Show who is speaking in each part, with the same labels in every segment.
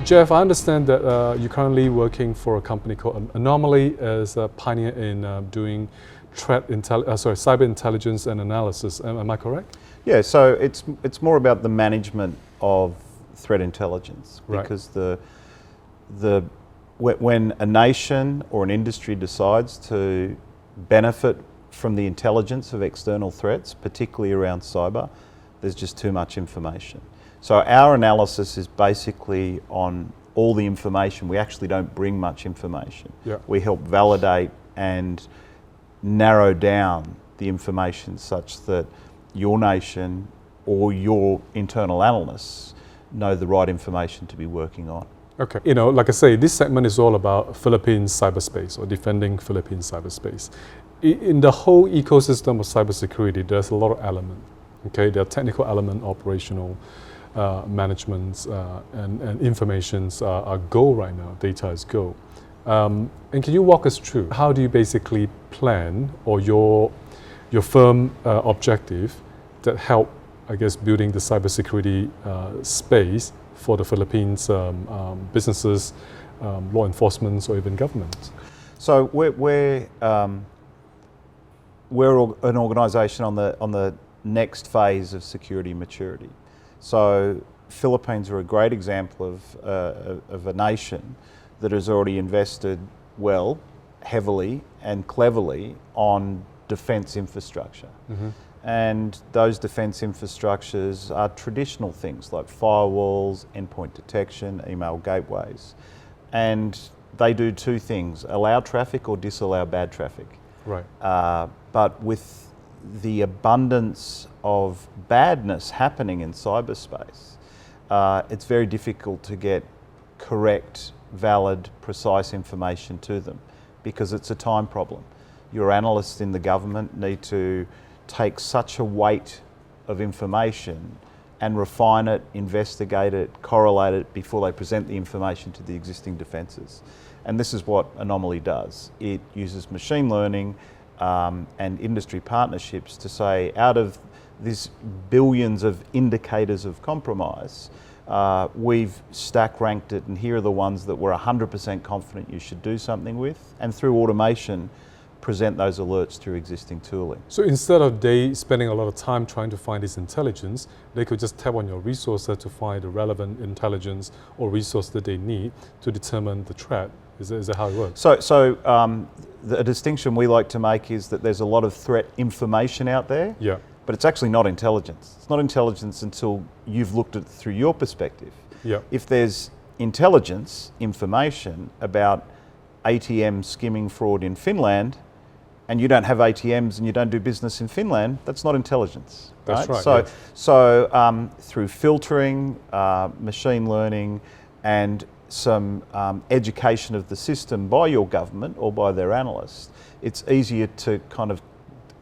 Speaker 1: Geoff, I understand that you're currently working for a company called Anomali as a pioneer in doing cyber intelligence and analysis. Am I correct?
Speaker 2: Yeah, so it's more about the management of threat intelligence, because when a nation or an industry decides to benefit from the intelligence of external threats, particularly around cyber, there's just too much information. So our analysis is basically on all the information. We actually don't bring much information.
Speaker 1: Yeah.
Speaker 2: We help validate and narrow down the information such that your nation or your internal analysts know the right information to be working on.
Speaker 1: Okay. You know, like I say, this segment is all about Philippines cyberspace or defending Philippines cyberspace. In the whole ecosystem of cybersecurity, there's a lot of elements. Okay, there are technical element, operational, management, and informations are go right now. Data is go. And can you walk us through how do you basically plan, or your firm objective that help, I guess, building the cybersecurity space for the Philippines businesses, law enforcement, or even government?
Speaker 2: So we're an organisation on the next phase of security maturity. So Philippines are a great example of a nation that has already invested well, heavily and cleverly on defence infrastructure.
Speaker 1: Mm-hmm.
Speaker 2: And those defence infrastructures are traditional things like firewalls, endpoint detection, email gateways. And they do two things: allow traffic or disallow bad traffic.
Speaker 1: Right.
Speaker 2: But with the abundance of badness happening in cyberspace, it's very difficult to get correct, valid, precise information to them, because it's a time problem. Your analysts in the government need to take such a weight of information and refine it, investigate it, correlate it before they present the information to the existing defences. And this is what Anomali does. It uses machine learning and industry partnerships to say, out of these billions of indicators of compromise, we've stack ranked it, and here are the ones that we're 100% confident you should do something with, and through automation present those alerts through existing tooling.
Speaker 1: So instead of they spending a lot of time trying to find this intelligence, they could just tap on your resources to find the relevant intelligence or resource that they need to determine the threat. Is that how it works?
Speaker 2: So the distinction we like to make is that there's a lot of threat information out there,
Speaker 1: Yeah.
Speaker 2: but it's actually not intelligence. It's not intelligence until you've looked at it through your perspective.
Speaker 1: Yeah.
Speaker 2: If there's intelligence information about ATM skimming fraud in Finland, and you don't have ATMs and you don't do business in Finland, that's not intelligence.
Speaker 1: That's right.
Speaker 2: So,
Speaker 1: yes.
Speaker 2: so through filtering, machine learning, and some education of the system by your government or by their analysts, it's easier to kind of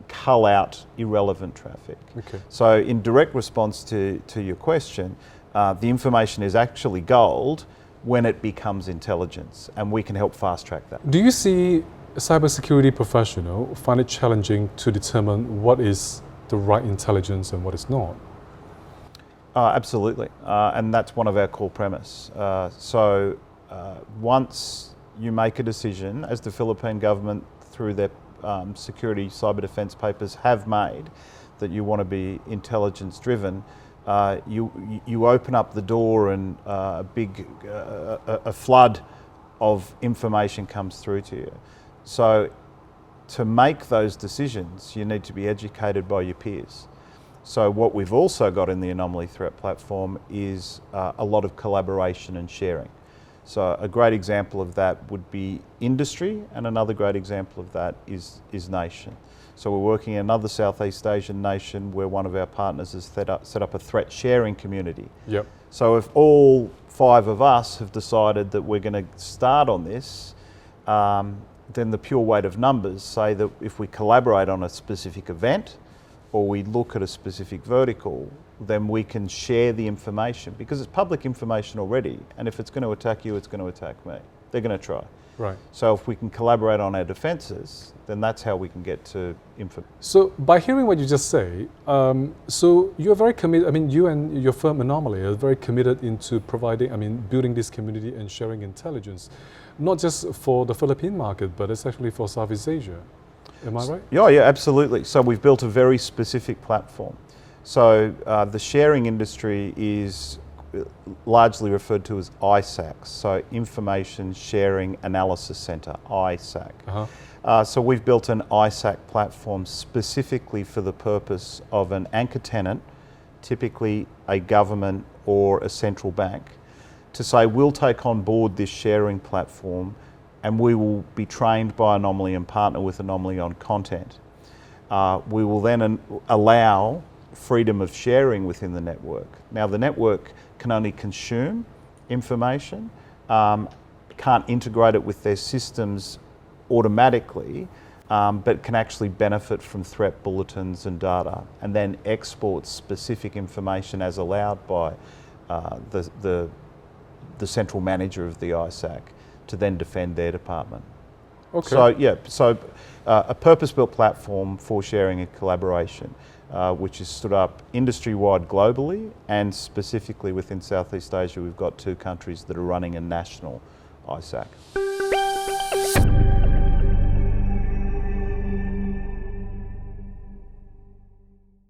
Speaker 2: cull out irrelevant traffic.
Speaker 1: Okay.
Speaker 2: So in direct response to your question, the information is actually gold when it becomes intelligence, and we can help fast track that.
Speaker 1: Do you see a cybersecurity professional find it challenging to determine what is the right intelligence and what is not?
Speaker 2: Absolutely, and that's one of our core premise. So once you make a decision, as the Philippine government through their security cyber defence papers have made, that you want to be intelligence driven, you open up the door and a flood of information comes through to you. So to make those decisions, you need to be educated by your peers. So what we've also got in the Anomali Threat Platform is a lot of collaboration and sharing. So a great example of that would be industry, and another great example of that is nation. So we're working in another Southeast Asian nation where one of our partners has set up a threat sharing community.
Speaker 1: Yep.
Speaker 2: So if all 5 of us have decided that we're going to start on this, then the pure weight of numbers say that if we collaborate on a specific event or we look at a specific vertical, then we can share the information, because it's public information already, and if it's going to attack you, it's going to attack me. they're going to try.
Speaker 1: Right.
Speaker 2: So if we can collaborate on our defences, then that's how we can get to info.
Speaker 1: So by hearing what you just say, so you're very committed, I mean, you and your firm Anomali are very committed into providing, I mean, building this community and sharing intelligence, not just for the Philippine market, but it's actually for Southeast Asia. Am I right?
Speaker 2: Yeah, absolutely. So we've built a very specific platform. So the sharing industry is largely referred to as ISAC, so Information Sharing Analysis Centre, ISAC. So we've built an ISAC platform specifically for the purpose of an anchor tenant, typically a government or a central bank, to say we'll take on board this sharing platform and we will be trained by Anomali and partner with Anomali on content. We will then allow freedom of sharing within the network. Now the network can only consume information, can't integrate it with their systems automatically, but can actually benefit from threat bulletins and data, and then export specific information as allowed by the central manager of the ISAC to then defend their department.
Speaker 1: Okay.
Speaker 2: So a purpose-built platform for sharing and collaboration, which is stood up industry-wide globally, and specifically within Southeast Asia, we've got 2 countries that are running a national ISAC.